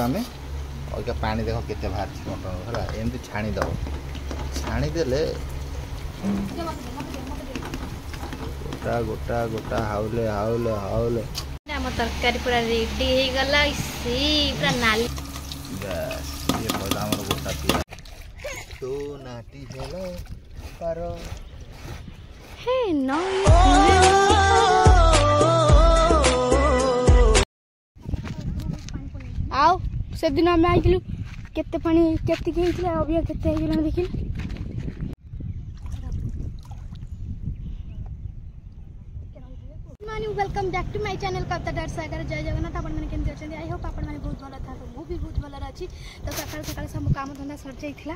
आम अगर पानी देख के बाहर मटन है एमती छाणीद छाणीदे गोटा गोटा गोटा हाउले हाउले हाउले आम तरकारी पूरा रेडी हो गला पूरा नाली बस ये पड़ा आम गोटा पिया तो नाटी हेलो पारो हे नो आओ से दिन आम आइलु केते पानी केते होइतला अबिया केते होइला देखिल welcome back to my channel Kavita dot Sagar जय जगन्नाथ आपण माने केमती अछन आई होप आपण माने बहुत भलो था तो मु भी बहुत भलो अछि तो सकाळ सकाळ सब काम धंदा सर जाइथिला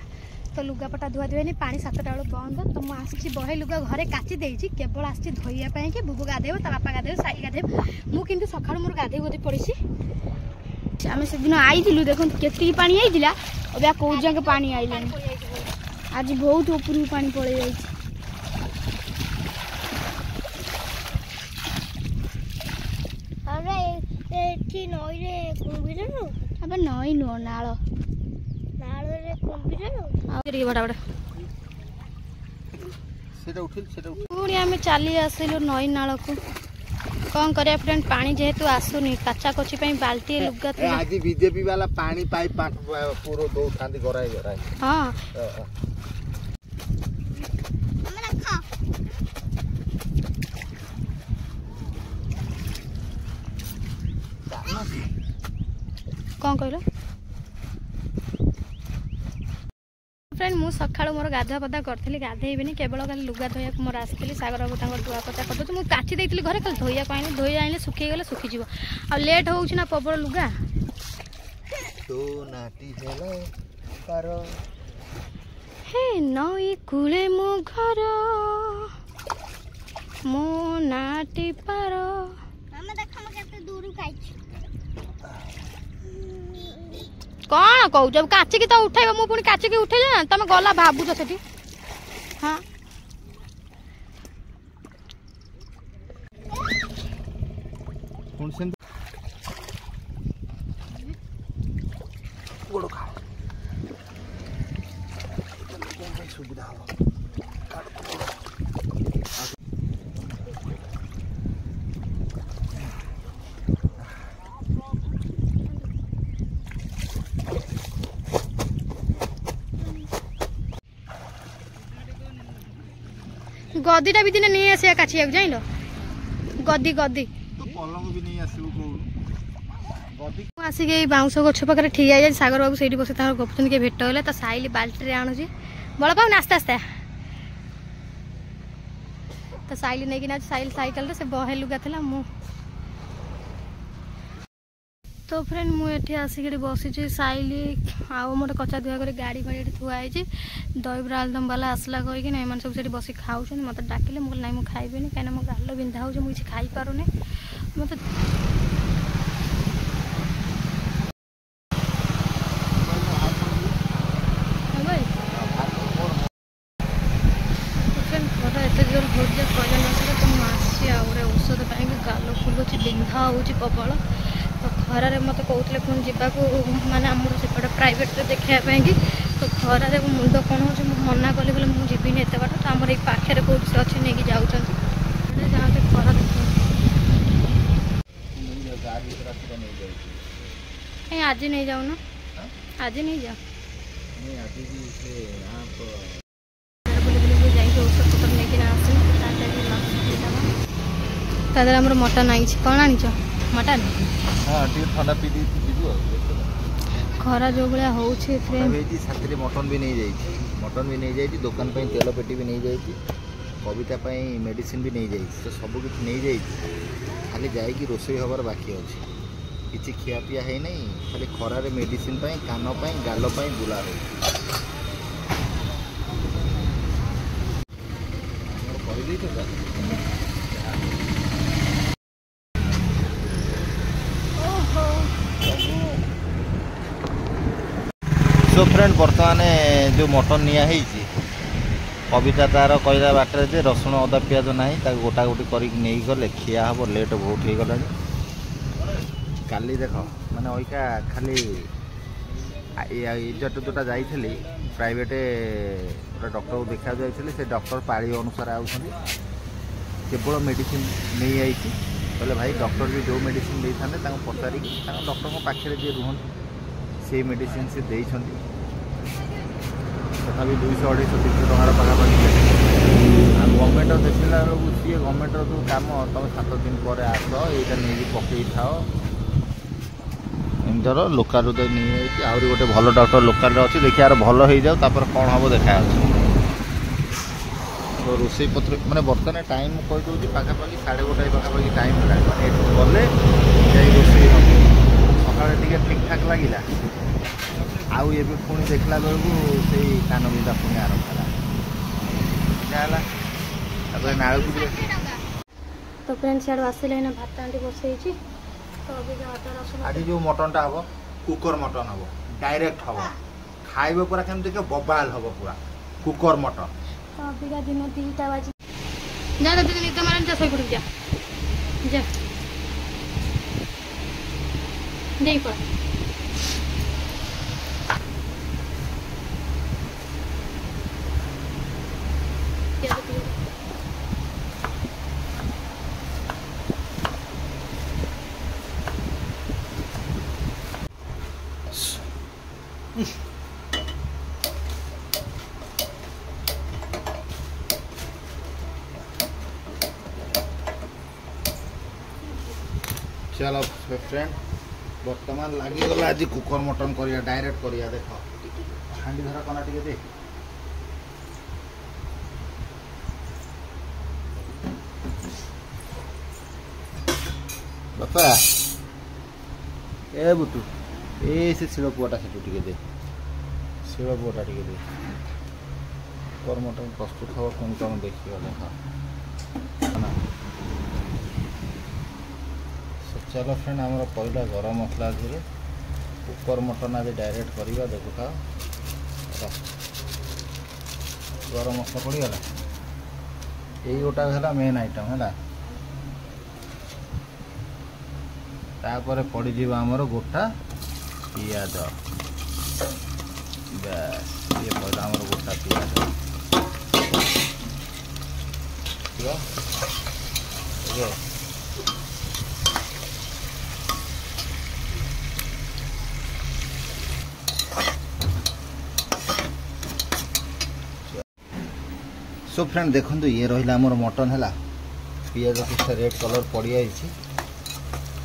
तो लुगापटा धुआ धुआ नहीं पानी 7टा बेल बंद तो मु आसी बहे लुगा घरे काची देछि केवल आसी धोइया पई के बुबु गाधेब ता बापा गाधेब साई गाधेब मु किंतु सकाळ मोर गाधे गोदी पड़िछि आमे से दिन आइथिलु देखन केती पानी आइथिला अबे को जंग पानी आइलानी आज बहुत ऊपर पानी पड़े जाइछि नई रे कुंभीर अबे नई नो नाल नाल रे कुंभीर आरे बड़ा बड़ा सेटा उठिल पुणी आमे चली आसिलु नई नाल को कौन करे फ्रेंड पानी जेहेतु आसुनी काचा कोची पई बाल्टी लुगा ए आज बीजेपी वाला पानी पाइप पूरो दो थांदी गराई हां हमरा खा कौन कहलो फ्रेंड मु सकाळ मोर गाधा पदा करथली गाधेइबेनी केवल खाली लुगा धोया मोर आसथली सागर बाबू तांगर दुआ पचा कर दो मु काची देइतली घरे खाली धोया पानी धोई आइले सुखी गेले सुखी जीव आ लेट होउछ ना पबड़ लुगा तो नाटी हेलो पारो हे नई कुले मो घर मो नाटी पारो हम देखम केते दूर खाइछ कौन कहू जब काची की तो उठाइब मु पुणी काची की उठे ना तुम गला भाबुछ सेठी हां कोन से गोड़ खा सुविधा हो गद्दीटा भी दिने नहीं आसे काछिया जाइन गद्दी गद्दी तो पलंग भी नहीं आसीबो को गद्दी आसी के बाउंस गछ पाखरे ठिया जाय सागर बाबू सेठी बसे तार गपचन के भेट होले त साइली बाल्टी रे आनुजी बळ पाउ नास्ता आस्ता त साइली नै कि ना साइल साइकिल रे से बहे लुगा थला मु तो फ्रेंड मु एठी आसी के बसी छी साइली आउ मोर कच्चा धुआ करे गाड़ी भाड़ी एठी थुआ आइ छी दही बरा आलदम वाला आसला कहि कि नै मन सब सेठी बसी खाउ छन मते डाकिले मु नै मु खाइबेनी काना मो गाल्लो बिंधा हो जे मु କିଛି खाइ पारो नै मते औषध पाई गाल फुलुच बिंधा हो प्रबल तो खरार मत कहते पुणी जावाक माने आम सेपटे प्राइवेट देखा कि तो खरार मुंड कौन हो मना कली बोले मुझे जीविनी एत बाट तो आम ये पाखे कौट से अच्छे नहीं जाऊँ जाते खरा देख आज नहीं जाऊ ना आज नहीं जाओ औषध पत्र नहीं आस मटन आई कौन आनी मटन हां ठंडा पी दी खरा जो भाया हो मटन भी नहीं जाइए मटन भी नहीं जाइए दुकान पे तेल पेटी भी नहीं जाइए कविता मेडिसिन भी नहीं जाइए तो सब कुछ नहीं जाइए खाली जाइए रोषे हबार बाकी अच्छे किसी खिया पिया है नहीं खाली खरार मेडिसिन कान गाल बुला हो सो फ्रेंड बर्तमान जो मटन निया कविता तार कहला बाटर जे रसुण अदा पियाज ना गोटा गोटी कर गले खिया हम लेट बहुत हो गला କାଲି ଦେଖ ମାନେ ଅଇକା ଖାଲି ଏଇଟା ଯୋଉଟା ଯାଇଥିଲି ପ୍ରାଇଭେଟ ଗୋଟେ ଡକ୍ଟରକୁ ଦେଖିବାକୁ ଯାଇଥିଲି ସେ ଡକ୍ଟର ପାଳି ଅନୁସାରେ ଆଉଛନ୍ତି କେବଳ ମେଡ଼ିସିନ ନେଇଯାଇଛି କହିଲେ ଭାଇ ଡକ୍ଟର ବି ଯେଉଁ ମେଡ଼ିସିନ ଦେଇଥାନ୍ତେ ତାଙ୍କୁ ପଚାରିକି ତାଙ୍କ ଡକ୍ଟରଙ୍କ ପାଖରେ ଯିଏ ରୁହନ୍ତି ସେଇ ମେଡ଼ିସିନ ସେ ଦେଇଛନ୍ତି ତଥାପି 200-250 ଟଙ୍କାର ପାଖାପାଖି ଆଉ ଗଭର୍ଣ୍ଣମେଣ୍ଟ ଦେଖିଲା ବେଳକୁ ସିଏ ଗଭର୍ଣ୍ଣମେଣ୍ଟର ଯେଉଁ କାମ ତୁମେ 7 ଦିନ ପରେ ଆସ ଏଇଟା ନେଇକି ପକେଇଥାଅ ଏମିତିର ଲୋକାଲରୁ ତ ନେଇଯାଇଛି ଆହୁରି ଗୋଟେ ଭଲ ଡକ୍ଟର ଲୋକାଲରେ ଅଛି ଦେଖିବାର ଭଲ ହେଇଯାଉ ତାପରେ କ'ଣ ହେବ ଦେଖାଯାଉଛି ତ ରୋଷେଇ ପତ୍ର ମାନେ ବର୍ତ୍ତମାନ ଟାଇମ୍ କହିଦେଉଛି ପାଖାପାଖି 1:30 ପାଖାପାଖି ଟାଇମ୍ ହେଲାଣି ମାନେ ଏଠୁ ଗଲେ ଯାଇ ରୋଷେଇ ହେବ ସକାଳେ ଟିକେ ଠିକ୍ଠାକ୍ ଲାଗିଲା ଆଉ ଏବେ ପୁଣି ଦେଖିଲା ବେଳକୁ ସେଇ କାନ ବିନ୍ଧା ପୁଣି ଆରମ୍ଭ ହେଲା ଏଇଟା ହେଲା ତାପରେ ନାଳକୁ ବି ତ ଫ୍ରେଣ୍ଡ ସିଆଡ଼ୁ ଆସିଲେ ଏଇନା ଭାତ ହାଣ୍ଡି ବସେଇଛି ତ ଅବିକା ଅଦା ରସୁଣ ଆଜି ଯେଉଁ ମଟନଟା ହେବ କୁକର ମଟନ ହେବ ଡାଇରେକ୍ଟ ହେବ ଖାଇବ ପୁରା କେମିତି ବବାଲ ହେବ ପୁରା କୁକର ମଟନ ତ ଅବିକା ଦିନ 2ଟା ବାଜି ଯା ଦିଦି ନିଦ ମାରନି ଯା ଶୋଇପଡ଼ିବି ଯା ଦେଇ ପଡ଼ चलो फ्रेंड बर्तमान लगिगला आज कुकर मटन करिया डायरेक्ट करिया देख हांडी धरा कना टिके दे बापा ए बुतु ए से शिଳ पुआटा से टिके दे शिଳ पुआटा टिके दे कुकर मटन प्रस्तुत हो कौन देखियो देखा ना चलो फ्रेंड आमर पहला गरम मसला धीरे कुकर मटन आज डायरेक्ट करवा देखुता गरम मसला पड़गला यही गोटा है मेन आइटम है तापर पड़ज आमर गोटा पियाज बस ये पड़ा आमर गोटा पियाज सो फ्रेंड देखो ये रहा आमर मटन है पियाज किसी रेड कलर पड़ जाइए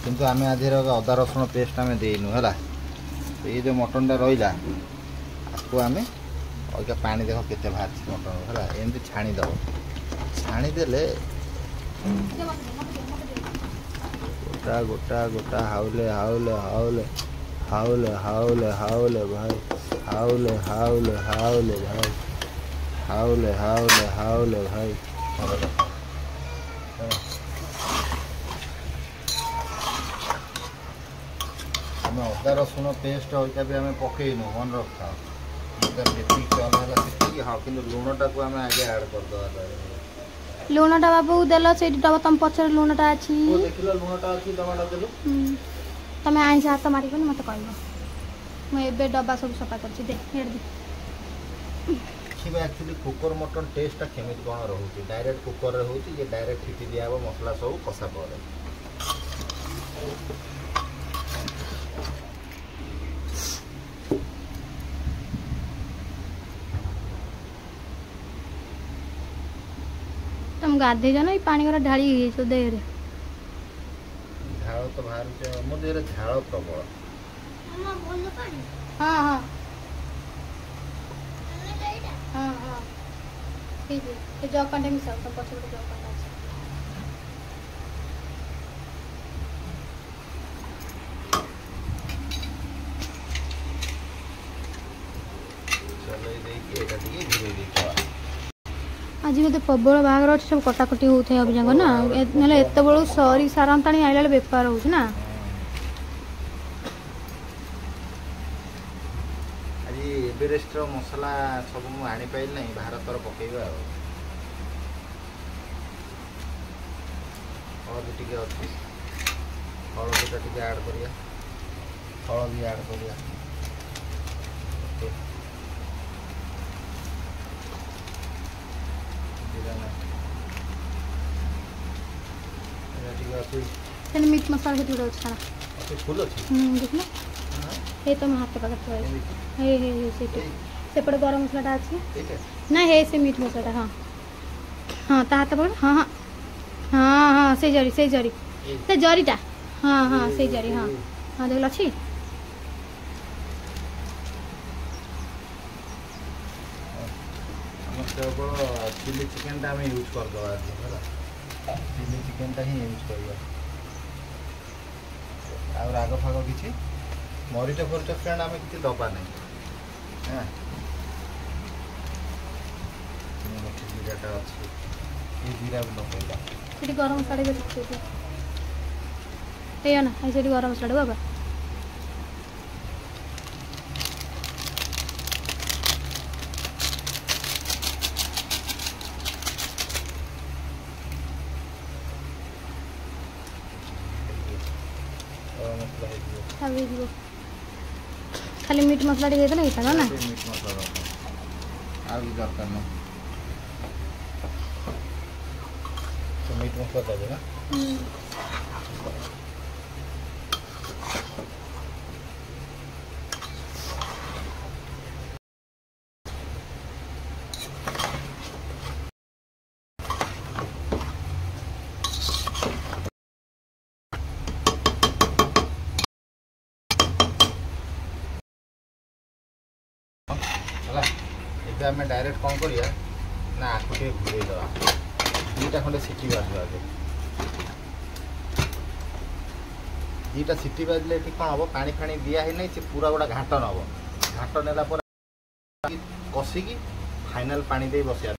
किंतु आम आज अदा रसुण पेस्ट आम देनु है तो ये जो मटनटा रहा आपको आम अगर पानी देख के बाहर मटन है एमती छाणीदब छाणीदे गोटा गोटा गोटा हाउले हाउले हाउले हाउले हाउले हाउले भाई हाउले हाउले हाउले भाई हाउले हाउले हाउले भाई आम अदा रसुण पेस्ट होता भी आम पकईनु मन रखा जी चल है हाँ कि लुणटा को आम आगे ऐड करदे लुणटा बाबू देल से डबा तुम पचर लुणटा अच्छी देख लुणटा अच्छी टमाटा देलु तुम आईस हाथ मारिकन मत कह मुझे डब्बा सब सफा कर एक्चुअली कुकर मटन टेस्टा केमी कौन रोचे डायरेक्ट कुकर रे होची ये डायरेक्ट हिटी दिया मसला सब कषा पर तुम गाधे ना पानी गरा ढाली देह झाड़ तो बाहर मो देह झाड़ प्रबल हाँ हाँ हाँ हाँ ठीक है ये जॉब कंटे मिसाल तो पछे जॉब कंटा चलो ये देखिए एटा टिके घुरे देखा आज बोलते प्रबल बाहर अच्छे सब कटाकटी होता है अभी जाक ना ना एत बड़ू सरी सारंताणी आइला बेपार हो ना आज एवरेस्ट मसला सब मुझे आनीपार ना भारतर पकईवा और टे अच्छी हलदीटा टिके ऐड करिया हलदी ऐड करिया ओके जीरा ना एटा टिके अछि तेन मीट मसाला के जोड़ अच्छा ओके फुल अछि देखना हे तो हाथ पकड़ तो हे सेटे सेपटे गरम मसलाटा अच्छे ना हे से मीट मसलाटा हाँ हाँ ता हाथ पकड़ हाँ हाँ हाँ हाँ से जरीटा हाँ हाँ से जरी हाँ हाँ देख अच्छी केवल चिली चिकेन टा यूज करदे चिली चिकेन टा ही यूज करवा आ राग फाग किसी मरीच फरीच फ्रेंड आम किसी दबा नहीं हाँ जीराटा अच्छी ये जीरा भी पकड़ा सीटी गरम मसाला के रखते ना सीटी गरम मसाला बाबा खाली मीट मसला टे देता ना मीट मसला आगे दरकार ना तो मीट मसला देवे ना आम डायरेक्ट कौन करिया ना आखु टे घूरे दवा दुईटा खंडे सीटी बाजू आगे दुईटा सीटी बाजले कौन हम पानी फाणी दिया ही नहीं से पूरा गोटा घाट नब घाट नेला कषिकी फाइनाल पानी दे बसिया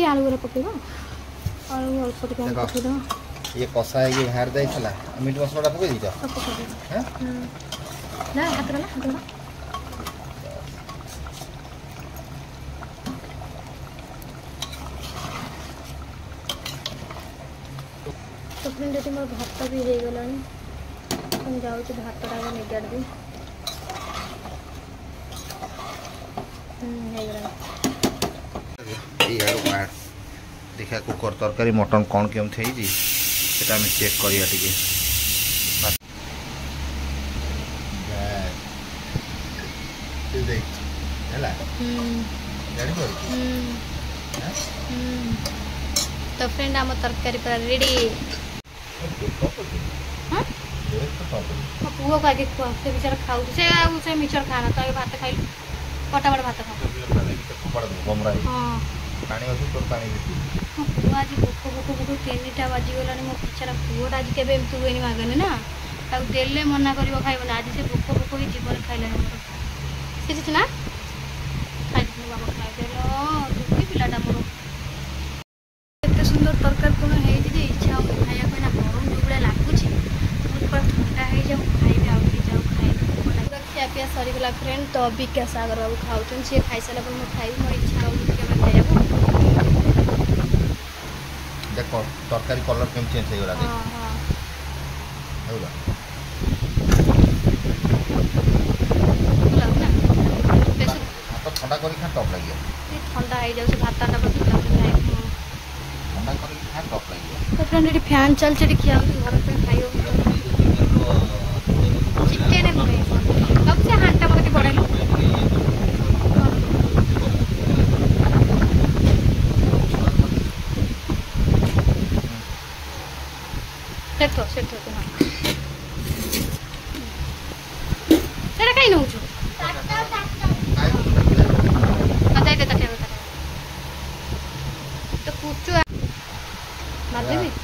आलू गुरा पकेब आलू अल्प पकेद ये कषा है ये बाहर जाइला मीट मसला पकई दीजा ना हाथ गला तो फ्रेंड ये मोर भात भी हो गला जाऊँ भातटा निगाड़ी देखा कुकर तरकारी मटन कौन केमती है चेक करिया टिके तो फ्रेंड आम तरकारी पूरा रेडी पुओ को आगे खुआ से बेचारा खाऊ से मिचर खाना तो भात खाई पटापट भात खा पानी अच्छी तोर पानी पुआ आज भोक भोक भोक 3टा बाजीगला मो बेचारा पुओटा आज केवे एमती हुए मागने ना देले मना कर खाइबना आज से भोक भोक ही जीवन खाइला सीखी ना खाई बाबा खाईदेल दुखी पिलाटा मोर एत सुंदर तरकारी कौन है इच्छा हो खाया ना गरम जो भाया लगुच ठंडा हो जाऊ खाइबे आउ जाऊ खाइ खिया पिया सरीगला फ्रेंड तो अभी क्या सागर बाबू खाऊन सी खाई सारा पर मुझे खाइबी मोर इच्छा हो खाइबा देख तरकारी कलर केम चेंज हो गला ठंडा कर टप लगे ठंडा हो जाए भातटा ठंडा कर टप लगे तो फ्रेंड ये फैन चलছে खिया घर पे खाई चिकेन अब से हांटा मत बड़ाई सेट हाँ सेटा कहीं नौ तो पूछो माध्यमिक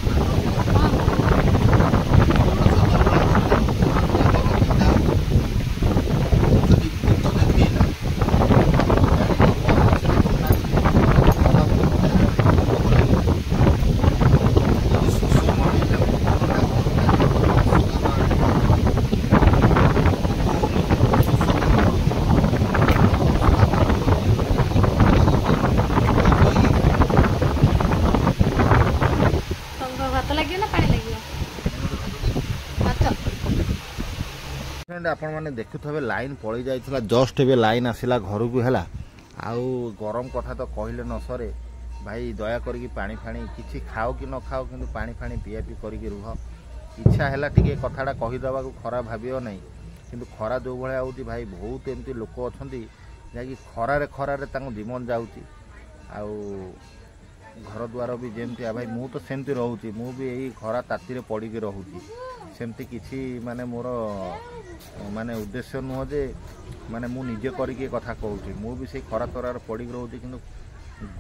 लगे ना पानी लगे भात फ्रेंड आपण मैंने देखुवे लाइन पड़ जाइए जस्ट ए लाइन आसला घर को है आउ गरम कथा तो कहले न सरे भाई दया करके पानी फाणी किसी खाओ कि न खाओ कि पानी फाणी पिया पी करके रुह इच्छा है टे कथाटा कहीदेवा खराब भाव ना कि खरा जो भाया हो भाई बहुत एमती लोक अच्छा जहाँकि खरारे खरारे जीवन जाऊँगी आउ घर द्वार भी जमती भाई मु तो सेमती रोचे मु भी यही खरा ताती पड़ी रोचे सेमती किसी माने मोर माने उद्देश्य नुह जे माने मु निजे करके कथा कहूँ मु भी से खरा तरार पड़ी रोचे कि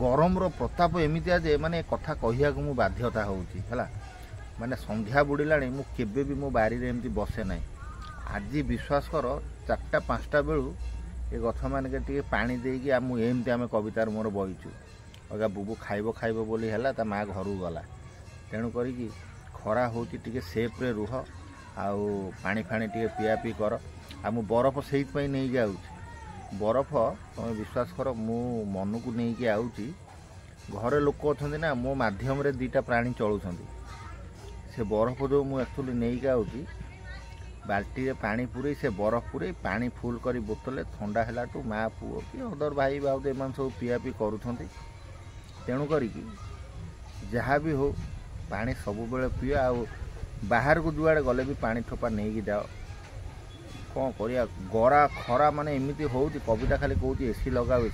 गरम रो प्रताप एमितिया जे माने कथा कहिया को मु बाध्यता होउची हला माने संध्या बुड़िलाणी मु केबे भी मो बारी रे एमती बसे नाही आज विश्वास कर 4टा-5टा बेलू ए गछ मान के टिके पानी देकी आ मु एमती आमे कवितार मोर बइचु अगा बुबू खाइबो खाइबो बोली हला ता माँ घर गला तेणु करी खरा होउची टिके सेफ रे रुह आउ पानी फाणी टिके पिया पी कर आ मु बरफ सेइत पई नै जाउची बरफ तुम विश्वास कर मु मन को लेकिन आउची घरे लोक अच्छा ना मो मध्यम 2टा प्राणी चलुं से बरफ जो मुझे एक्चुअली नहीं आउची बाल्टी रे पानी पूरे से बरफ पूरे पानी फुल करी बोतले ठंडा है माँ पुओ कि अदर भाई बाउद एम सब पिया पी करुँच तेणु करी जहाँ भी हो पानी सब बेले पियो आ बाहर को जुआड़े गले भी पानी ठोपा नहीं जाओ कौन करिया गरा खरा माने एमती हो कविता खाली कहूँ एसी लगाओ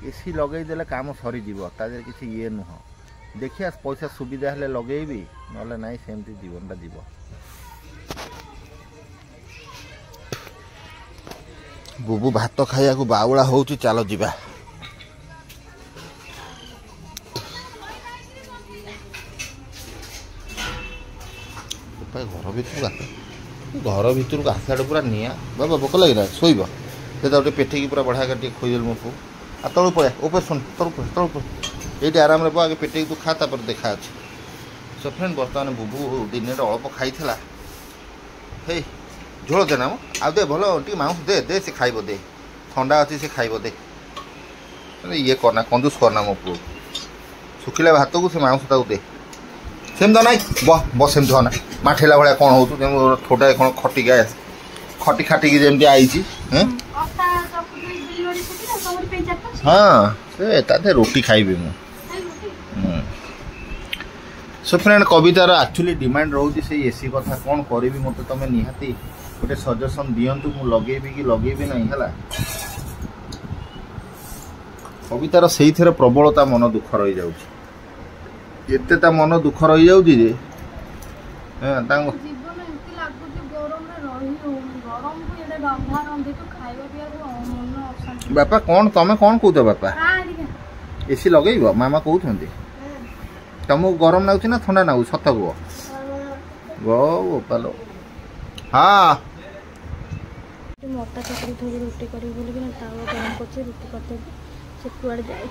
एसी लगे देले काम सरी जीव तादेर किसी ये नुह देखिया पैसा सुविधा हेले लगेबी नले नाई सेमती जीवनटा जीव बुबू भात खाइया को बाउला होउची चलो जीवा घर भितर को आसाड़ पूरा निया बाबा भोक लगे शोब से पेठेकी पूरा बढ़ा कर खोदेल मो पु आ तलू पड़ा ऊपर सुन तलू ये आराम रे आगे पेटेकी तू खा तापर देखा अच्छे सो फ्रेंड बर्तमान बुबू दिन अल्प खाई हे झोल दे ना आ दे भल टी माउस दे दे से खाइब दे ठंडा अच्छी से खाइब दे ये करना कंजूस करना मो पु सुखिला भात को से माउस ताऊ दे सेम तो ना बस सेम ना माठेला भाया कौन हो थोड़ा कौन खटिक खटी खाटिकी जमी आई हाँ से ताते रोटी खाइबी मु सो फ्रेंड कवितार एक्चुअली डिमांड रोचे से एसी कथा कौन करी मत तुम निहाती गोटे सजेसन दिंतु मु लगेबी कि लगेबी नहीं है कवितार से प्रबलता मन दुख रही जाऊँ एते मन दुख रही जाऊँ जे बापा कौन तमें कौन कौच बापा एसी लगे मामा कहते तुमको गरम लगुच ना ठंडा लगुच सत कह गोपाल हाँ मटा चकरी थोड़ी रुटी करी बोलिक तावा गरम कर रुटी करदेवी से कुआड़े जाए